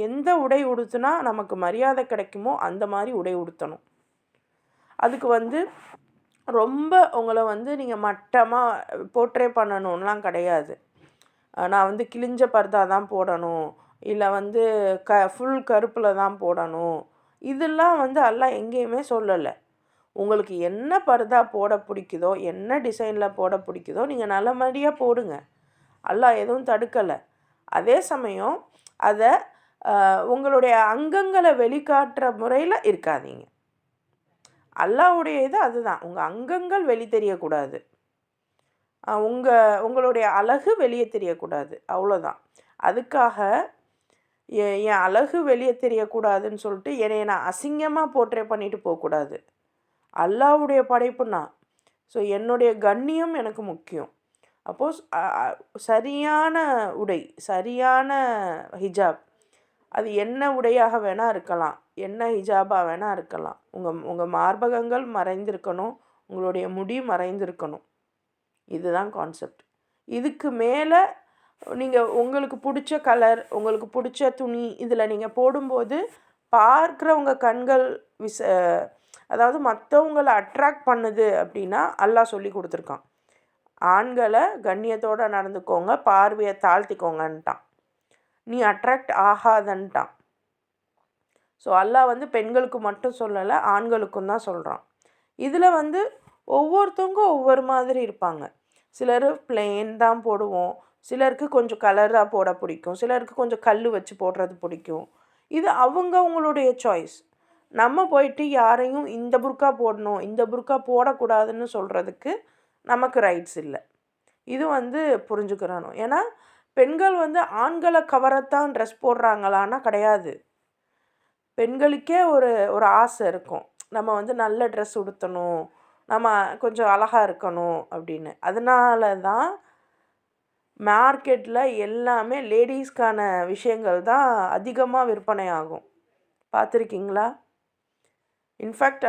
எந்த உடை உடுத்துனா நமக்கு மரியாதை கிடைக்குமோ அந்த மாதிரி உடை உடுத்தணும். அதுக்கு வந்து ரொம்ப உங்களை வந்து நீங்கள் மட்டமாக போர்ட்ரே பண்ணணும்லாம் கிடையாது. நான் வந்து கிழிஞ்ச பர்தா தான் போடணும், இல்லை வந்து ஃபுல் கருப்பில் தான் போடணும், இதெல்லாம் வந்து எல்லாம் எங்கேயுமே சொல்லலை. உங்களுக்கு என்ன பர்தா போட பிடிக்குதோ, என்ன டிசைனில் போட பிடிக்குதோ நீங்கள் நல்லபடியாக போடுங்க, அல்லாஹ் எதுவும் தடுக்கலை. அதே சமயம் அதை உங்களுடைய அங்கங்களை வெளிக்காட்டுற முறையில் இருக்காதீங்க. அல்லாஹ்வுடைய இது அதுதான், உங்கள் அங்கங்கள் வெளி தெரியக்கூடாது, உங்களுடைய அழகு வெளியே தெரியக்கூடாது, அவ்வளோதான். அதுக்காக என் அழகு வெளியே தெரியக்கூடாதுன்னு சொல்லிட்டு என்னை நான் அசிங்கமாக போர்ட்ரே பண்ணிட்டு போகக்கூடாது. அல்லாஹ்வுடைய படைப்புனா, ஸோ என்னுடைய கண்ணியம் எனக்கு முக்கியம். அப்போது சரியான உடை, சரியான ஹிஜாப், அது என்ன உடையாக வேணால் இருக்கலாம், என்ன ஹிஜாபாக வேணால் இருக்கலாம். உங்கள் மார்பகங்கள் மறைந்திருக்கணும், உங்களுடைய முடி மறைந்திருக்கணும். இதுதான் கான்செப்ட். இதுக்கு மேலே நீங்கள் உங்களுக்கு பிடிச்ச கலர், உங்களுக்கு பிடிச்ச துணி இதில் நீங்கள் போடும்போது பார்க்குறவங்க கண்கள் அதாவது மற்றவங்களை அட்ராக்ட் பண்ணுது அப்படின்னா அல்லாஹ் சொல்லி கொடுத்துருக்கான், ஆண்களை கண்ணியத்தோடு நடந்துக்கோங்க, பார்வையை தாழ்த்திக்கோங்கன்ட்டான், நீ அட்ராக்ட் ஆகாதன்ட்டான். ஸோ அல்லாஹ் வந்து பெண்களுக்கு மட்டும் சொல்லலை, ஆண்களுக்கும் தான் சொல்கிறான். இதில் வந்து ஒவ்வொருத்தவங்க ஒவ்வொரு மாதிரி இருப்பாங்க. சிலர் பிளெயின் தான் போடுவோம், சிலருக்கு கொஞ்சம் கலராக போட பிடிக்கும், சிலருக்கு கொஞ்சம் கல் வச்சு போடுறது பிடிக்கும். இது அவங்களுடைய சாய்ஸ். நம்ம போயிட்டு யாரையும் இந்த புர்கா போடணும், இந்த புர்கா போடக்கூடாதுன்னு சொல்கிறதுக்கு நமக்கு ரைட்ஸ் இல்லை. இது வந்து புரிஞ்சுக்கிறணும். ஏன்னா பெண்கள் வந்து ஆண்களை கவரத்தான் ட்ரெஸ் போடுறாங்களான்னா கிடையாது. பெண்களுக்கே ஒரு ஆசை இருக்கும், நம்ம வந்து நல்ல ட்ரெஸ் உடுத்தணும், நம்ம கொஞ்சம் அழகாக இருக்கணும் அப்படின்னு. அதனால தான் மார்க்கெட்டில் எல்லாமே லேடிஸ்க்கான விஷயங்கள் தான் அதிகமாக விற்பனை ஆகும். பார்த்துருக்கீங்களா? இன்ஃபேக்ட்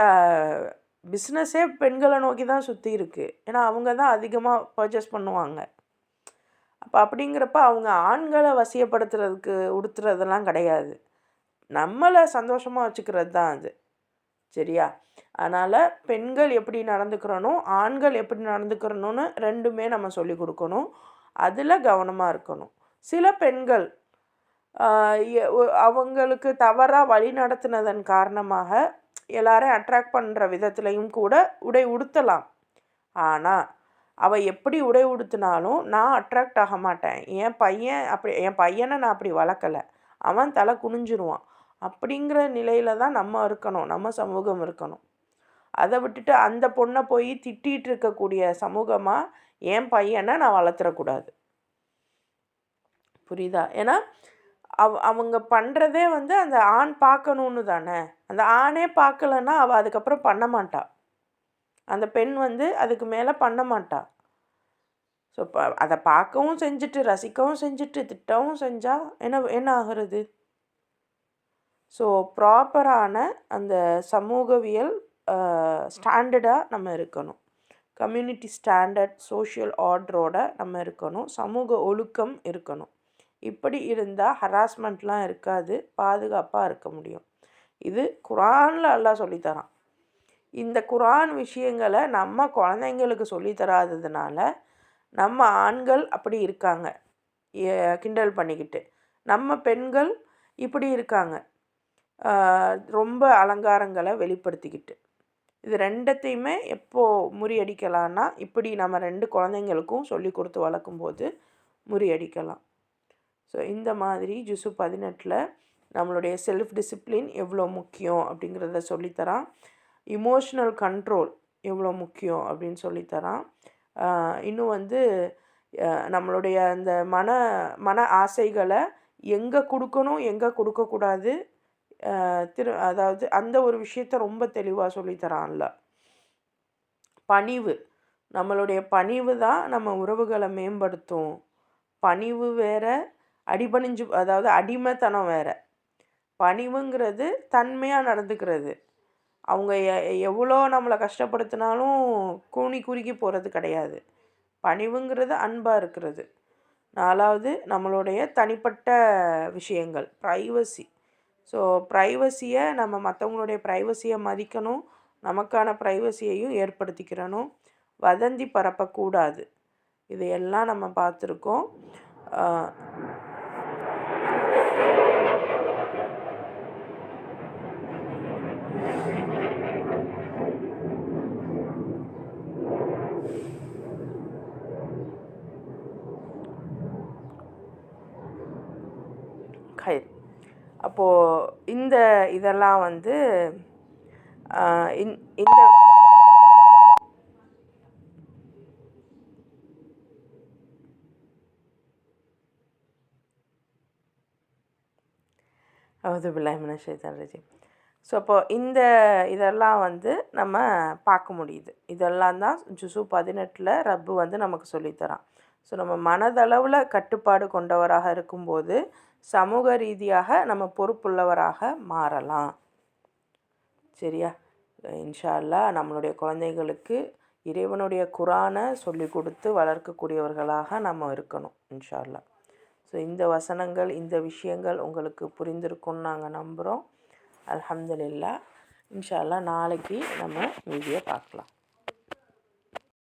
பிஸ்னஸே பெண்களை நோக்கி தான் சுற்றி இருக்குது. ஏன்னா அவங்க தான் அதிகமாக பர்ச்சேஸ் பண்ணுவாங்க. அப்போ அப்படிங்கிறப்ப அவங்க ஆண்களை வசியப்படுத்துறதுக்கு உடுத்துறதெல்லாம் கிடையாது, நம்மளை சந்தோஷமாக வச்சுக்கிறது தான் அது. சரியா? அதனால் பெண்கள் எப்படி நடந்துக்கிறணும், ஆண்கள் எப்படி நடந்துக்கிறணும்னு ரெண்டுமே நம்ம சொல்லி கொடுக்கணும். அதில் கவனமாக இருக்கணும். சில பெண்கள் அவங்களுக்கு தவறாக வழி நடத்தினதன் காரணமாக எல்லாரையும் அட்ராக்ட் பண்ணுற விதத்துலையும் கூட உடை உடுத்தலாம். ஆனால் அவள் எப்படி உடை உடுத்தினாலும் நான் அட்ராக்ட் ஆக மாட்டேன், என் பையனை நான் அப்படி வளர்க்கலை, அவன் தலை குனிஞ்சிருவான் அப்படிங்கிற நிலையில் தான் நம்ம இருக்கணும், நம்ம சமூகம் இருக்கணும். அதை விட்டுட்டு அந்த பொண்ணை போய் திட்டிகிட்டு இருக்கக்கூடிய சமூகமாக என் பையனை நான் வளர்த்துறக்கூடாது. புரியுதா? ஏன்னா அவங்க பண்ணுறதே வந்து அந்த ஆண் பார்க்கணுன்னு தானே. அந்த ஆணே பார்க்கலன்னா அவள் அதுக்கப்புறம் பண்ண மாட்டாள், அந்த பெண் வந்து அதுக்கு மேலே பண்ண மாட்டாள். ஸோ அதை பார்க்கவும் செஞ்சுட்டு ரசிக்கவும் செஞ்சுட்டு திட்டவும் செஞ்சால் என்ன ஆகிறது? ஸோ ப்ராப்பரான அந்த சமூகவியல் ஸ்டாண்டர்டாக நம்ம இருக்கணும். கம்யூனிட்டி ஸ்டாண்டர்ட் சோஷியல் ஆர்டரோட நம்ம இருக்கணும். சமூக ஒழுக்கம் இருக்கணும். இப்படி இருந்தால் ஹராஸ்மெண்ட்லாம் இருக்காது, பாதுகாப்பாக இருக்க முடியும். இது குரானில் அல்லாஹ் சொல்லித்தரான். இந்த குரான் விஷயங்களை நம்ம குழந்தைங்களுக்கு சொல்லித்தராததுனால நம்ம ஆண்கள் அப்படி இருக்காங்க, கிண்டல் பண்ணிக்கிட்டு. நம்ம பெண்கள் இப்படி இருக்காங்க, ரொம்ப அலங்காரங்களை வெளிப்படுத்திக்கிட்டு. இது ரெண்டத்தையுமே எப்போது முறியடிக்கலான்னா, இப்படி நம்ம 2 குழந்தைங்களுக்கும் சொல்லி கொடுத்து வளர்க்கும்போது முறியடிக்கலாம். ஸோ இந்த மாதிரி ஜுசு 18 நம்மளுடைய செல்ஃப் டிசிப்ளின் எவ்வளோ முக்கியம் அப்படிங்கிறத சொல்லித்தரான். இமோஷ்னல் கண்ட்ரோல் எவ்வளோ முக்கியம் அப்படின்னு சொல்லித்தரான். இன்னும் நம்மளுடைய அந்த மன ஆசைகளை எங்கே கொடுக்கணும், எங்கே கொடுக்கக்கூடாது, அதாவது அந்த ஒரு விஷயத்த ரொம்ப தெளிவாக சொல்லித்தரான்ல. பணிவு, நம்மளுடைய பணிவு தான் நம்ம உறவுகளை மேம்படுத்தும். பணிவு வேற, அடிபணிஞ்சு அதாவது அடிமைத்தனம் வேற. பணிவுங்கிறது தன்மையாக நடந்துக்கிறது. அவங்க எவ்வளோ நம்மளை கஷ்டப்படுத்தினாலும் கூனி குறுகி போகிறது கிடையாது. பணிவுங்கிறது அன்பாக இருக்கிறது. 4வது நம்மளுடைய தனிப்பட்ட விஷயங்கள், ப்ரைவசி. ஸோ ப்ரைவசியை நம்ம மற்றவங்களுடைய ப்ரைவசியை மதிக்கணும், நமக்கான ப்ரைவசியையும் ஏற்படுத்திக்கிறணும். வதந்தி பரப்பக்கூடாது. இதையெல்லாம் நம்ம பார்த்துருக்கோம். அப்போது இதெல்லாம் இந்த ரஜீம். ஸோ அப்போது இதெல்லாம் நம்ம பார்க்க முடியுது. இதெல்லாம் தான் ஜுசு 18 ரப்பு நமக்கு சொல்லித்தரான். ஸோ நம்ம மனதளவில் கட்டுப்பாடு கொண்டவராக இருக்கும்போது சமூக ரீதியாக நம்ம பொறுப்புள்ளவராக மாறலாம். சரியா? இன்ஷா அல்லாஹ் நம்மளுடைய குழந்தைகளுக்கு இறைவனுடைய குரானை சொல்லி கொடுத்து வளர்க்கக்கூடியவர்களாக நம்ம இருக்கணும் இன்ஷா அல்லாஹ். ஸோ இந்த வசனங்கள், இந்த விஷயங்கள் உங்களுக்கு புரிந்திருக்கும்னு நாங்கள் நம்புகிறோம். அல்ஹம்துலில்லாஹ். இன்ஷா அல்லாஹ் நாளைக்கு நம்ம மீதியை பார்க்கலாம்.